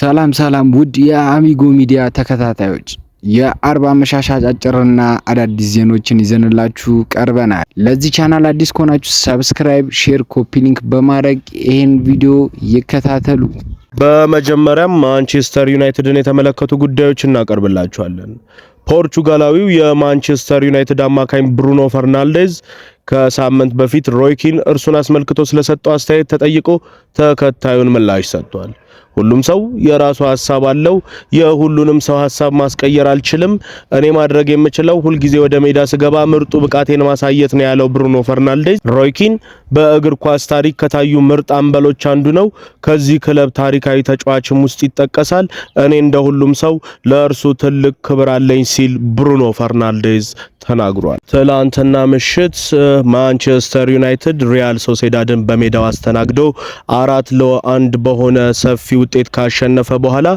ሰላም ውድ የአሚጎ ሚዲያ ተከታታዮች የአርባ አመሻሽ አጫጭርና አዳዲስ ዜናዎችን ይዘንላችሁ ቀርበናል። ለዚህ ቻናል አዲስ ከሆናችሁ ሰብስክራይብ፣ ሼር፣ ኮፒ ሊንክ በማድረግ ይሄን ቪዲዮ ይከታተሉ። በመጀመሪያም ማንቸስተር ዩናይትድን የተመለከቱ ጉዳዮች እናቀርብላችኋለን። ፖርቹጋላዊው የማንቸስተር ዩናይትድ አማካኝ ብሩኖ ፈርናንዴዝ ከሳምንት በፊት ሮይ ኪን እርሱን አስመልክቶ ስለሰጠው አስተያየት ተጠይቆ ተከታዩን ምላሽ ሰጥቷል። ሁሉም ሰው የራሱ ሐሳብ አለው። የሁሉንም ሰው ሐሳብ ማስቀየር አልችልም። እኔ ማድረግ የምችለው ሁልጊዜ ወደ ሜዳ ስገባ ምርጡ ብቃቴን ማሳየት ነው ያለው ብሩኖ ፈርናንዴዝ። ሮይ ኪን በእግር ኳስ ታሪክ ከታዩ ምርጥ አምበሎች አንዱ ነው። ከዚህ ክለብ ታሪካዊ ተጫዋችም ውስጥ ይጠቀሳል። እኔ እንደ ሁሉም ሰው ለእርሱ ትልቅ ክብር አለኝ ሲል ብሩኖ ፈርናንዴዝ ተናግሯል። ትላንትና ምሽት ማንቸስተር ዩናይትድ ሪያል ሶሴዳድን በሜዳው አስተናግዶ 4-1 በሆነ ሰፊ ውጤት ካሸነፈ በኋላ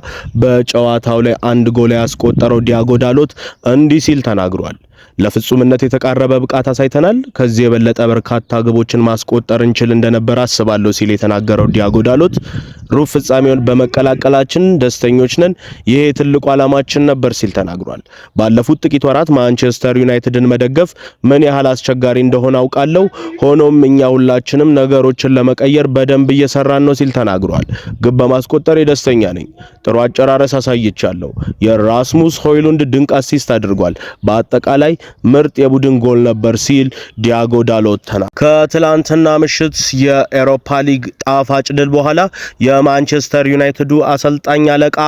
በጨዋታው ላይ አንድ ጎል ያስቆጠረው ዲያጎ ዳሎት እንዲህ ሲል ተናግሯል። ለፍጹምነት የተቃረበ ብቃት አሳይተናል። ከዚህ የበለጠ በርካታ ግቦችን ማስቆጠር እንችል እንደነበር አስባለሁ ሲል የተናገረው ዲያጎ ዳሎት ሩብ ፍጻሜውን በመቀላቀላችን ደስተኞች ነን፣ ይሄ ትልቁ ዓላማችን ነበር ሲል ተናግሯል። ባለፉት ጥቂት ወራት ማንቸስተር ዩናይትድን መደገፍ ምን ያህል አስቸጋሪ እንደሆነ አውቃለሁ። ሆኖም እኛ ሁላችንም ነገሮችን ለመቀየር በደንብ እየሰራን ነው ሲል ተናግሯል። ግብ በማስቆጠር ደስተኛ ነኝ። ጥሩ አጨራረስ አሳይቻለሁ። የራስሙስ ሆይሉንድ ድንቅ አሲስት አድርጓል። በአጠቃላይ ምርጥ የቡድን ጎል ነበር ሲል ዲያጎ ዳሎት ተናግሯል። ከትላንትና ምሽት የአውሮፓ ሊግ ጣፋጭ ድል በኋላ የማንቸስተር ዩናይትዱ አሰልጣኝ አለቃ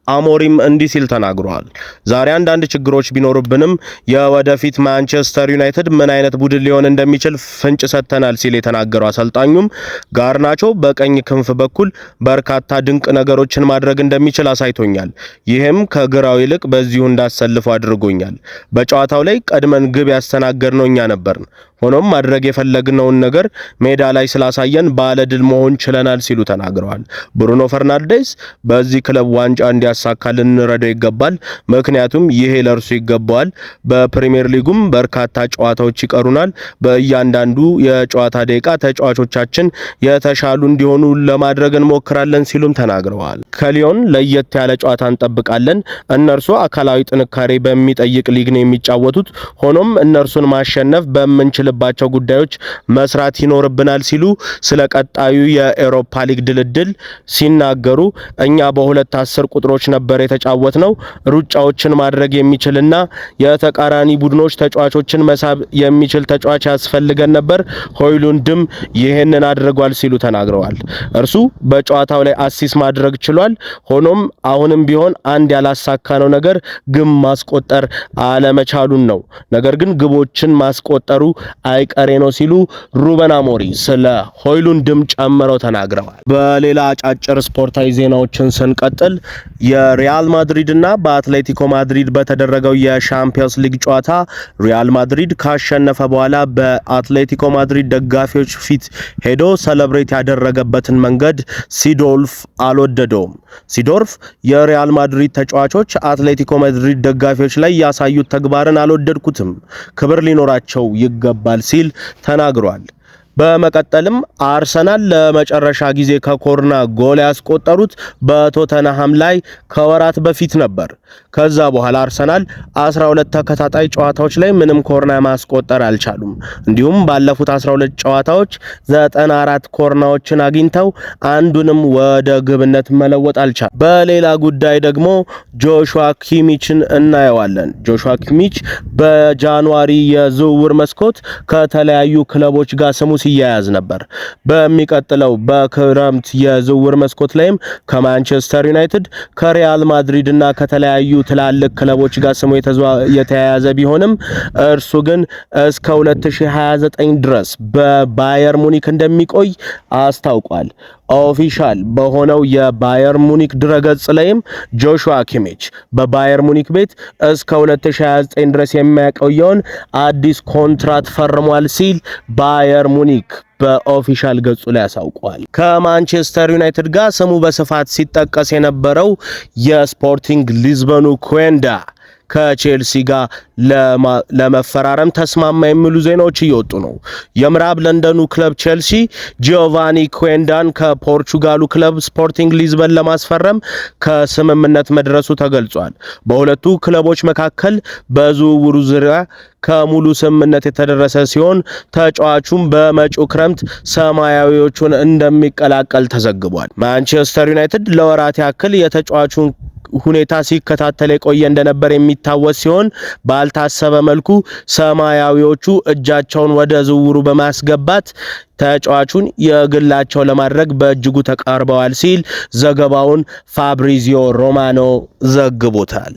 አሞሪም እንዲህ ሲል ተናግሯል። ዛሬ አንዳንድ ችግሮች ቢኖርብንም የወደፊት ማንቸስተር ዩናይትድ ምን አይነት ቡድን ሊሆን እንደሚችል ፍንጭ ሰጥተናል ሲል የተናገረው አሰልጣኙም ጋርናቾ በቀኝ ክንፍ በኩል በርካታ ድንቅ ነገሮችን ማድረግ እንደሚችል አሳይቶኛል። ይህም ከግራው ይልቅ በዚሁ እንዳሰልፈው አድርጎኛል። በጨዋታው ላይ ቀድመን ግብ ያስተናገድነው እኛ ነበርን። ሆኖም ማድረግ የፈለግነውን ነገር ሜዳ ላይ ስላሳየን ባለድል መሆን ችለናል ሲሉ ተናግረዋል። ብሩኖ ፈርናንዴዝ በዚህ ክለብ ዋንጫ እንዲያሳካልን እንረዳው ይገባል፣ ምክንያቱም ይሄ ለርሱ ይገባዋል። በፕሪሚየር ሊጉም በርካታ ጨዋታዎች ይቀሩናል። በእያንዳንዱ የጨዋታ ደቂቃ ተጫዋቾቻችን የተሻሉ እንዲሆኑ ለማድረግ እንሞክራለን ሲሉም ተናግረዋል። ከሊዮን ለየት ያለ ጨዋታ እንጠብቃለን። እነርሱ አካላዊ ጥንካሬ በሚጠይቅ ሊግ ነው የሚጫወቱት። ሆኖም እነርሱን ማሸነፍ በምንችል ባቸው ጉዳዮች መስራት ይኖርብናል ሲሉ ስለ ቀጣዩ የአውሮፓ ሊግ ድልድል ሲናገሩ እኛ በሁለት 10 ቁጥሮች ነበር የተጫወትነው። ሩጫዎችን ማድረግ የሚችልና የተቃራኒ ቡድኖች ተጫዋቾችን መሳብ የሚችል ተጫዋች ያስፈልገን ነበር። ሆይሉንድም ይሄንን አድርጓል ሲሉ ተናግረዋል። እርሱ በጨዋታው ላይ አሲስት ማድረግ ችሏል። ሆኖም አሁንም ቢሆን አንድ ያላሳካነው ነገር ግብ ማስቆጠር አለመቻሉን ነው። ነገር ግን ግቦችን ማስቆጠሩ አይቀሬ ነው ሲሉ ሩበን አሞሪም ስለ ሆይሉንድም ጨምረው ተናግረዋል። በሌላ አጫጭር ስፖርታዊ ዜናዎችን ስንቀጥል የሪያል ማድሪድ እና በአትሌቲኮ ማድሪድ በተደረገው የሻምፒዮንስ ሊግ ጨዋታ ሪያል ማድሪድ ካሸነፈ በኋላ በአትሌቲኮ ማድሪድ ደጋፊዎች ፊት ሄዶ ሰለብሬት ያደረገበትን መንገድ ሲዶርፍ አልወደደውም። ሲዶርፍ የሪያል ማድሪድ ተጫዋቾች አትሌቲኮ ማድሪድ ደጋፊዎች ላይ ያሳዩት ተግባርን አልወደድኩትም፣ ክብር ሊኖራቸው ይገባል ሲል ተናግሯል። በመቀጠልም አርሰናል ለመጨረሻ ጊዜ ከኮርና ጎል ያስቆጠሩት በቶተንሃም ላይ ከወራት በፊት ነበር። ከዛ በኋላ አርሰናል 12 ተከታታይ ጨዋታዎች ላይ ምንም ኮርና ማስቆጠር አልቻሉም። እንዲሁም ባለፉት 12 ጨዋታዎች 94 ኮርናዎችን አግኝተው አንዱንም ወደ ግብነት መለወጥ አልቻሉም። በሌላ ጉዳይ ደግሞ ጆሹዋ ኪሚችን እናየዋለን። ጆሹዋ ኪሚች በጃንዋሪ የዝውውር መስኮት ከተለያዩ ክለቦች ጋር ስሙ ሲያያዝ ነበር። በሚቀጥለው በክረምት የዝውውር መስኮት ላይም ከማንቸስተር ዩናይትድ ከሪያል ማድሪድ እና ከተለያዩ ትላልቅ ክለቦች ጋር ስሙ የተያያዘ ቢሆንም እርሱ ግን እስከ 2029 ድረስ በባየር ሙኒክ እንደሚቆይ አስታውቋል። ኦፊሻል በሆነው የባየር ሙኒክ ድረገጽ ላይም ጆሹዋ ኪሚች በባየር ሙኒክ ቤት እስከ 2029 ድረስ የሚያቆየውን አዲስ ኮንትራት ፈርሟል ሲል ባየር ሙኒክ በኦፊሻል ገጹ ላይ ያሳውቋል። ከማንቸስተር ዩናይትድ ጋር ስሙ በስፋት ሲጠቀስ የነበረው የስፖርቲንግ ሊዝበኑ ኩዌንዳ ከቼልሲ ጋር ለመፈራረም ተስማማ የሚሉ ዜናዎች እየወጡ ነው። የምዕራብ ለንደኑ ክለብ ቼልሲ ጂዮቫኒ ኩዌንዳን ከፖርቹጋሉ ክለብ ስፖርቲንግ ሊዝበን ለማስፈረም ከስምምነት መድረሱ ተገልጿል። በሁለቱ ክለቦች መካከል በዝውውሩ ዙሪያ ከሙሉ ስምምነት የተደረሰ ሲሆን ተጫዋቹም በመጪው ክረምት ሰማያዊዎቹን እንደሚቀላቀል ተዘግቧል። ማንቸስተር ዩናይትድ ለወራት ያክል የተጫዋቹን ሁኔታ ሲከታተል የቆየ እንደነበር የሚታወስ ሲሆን ባልታሰበ መልኩ ሰማያዊዎቹ እጃቸውን ወደ ዝውውሩ በማስገባት ተጫዋቹን የግላቸው ለማድረግ በእጅጉ ተቃርበዋል ሲል ዘገባውን ፋብሪዚዮ ሮማኖ ዘግቦታል።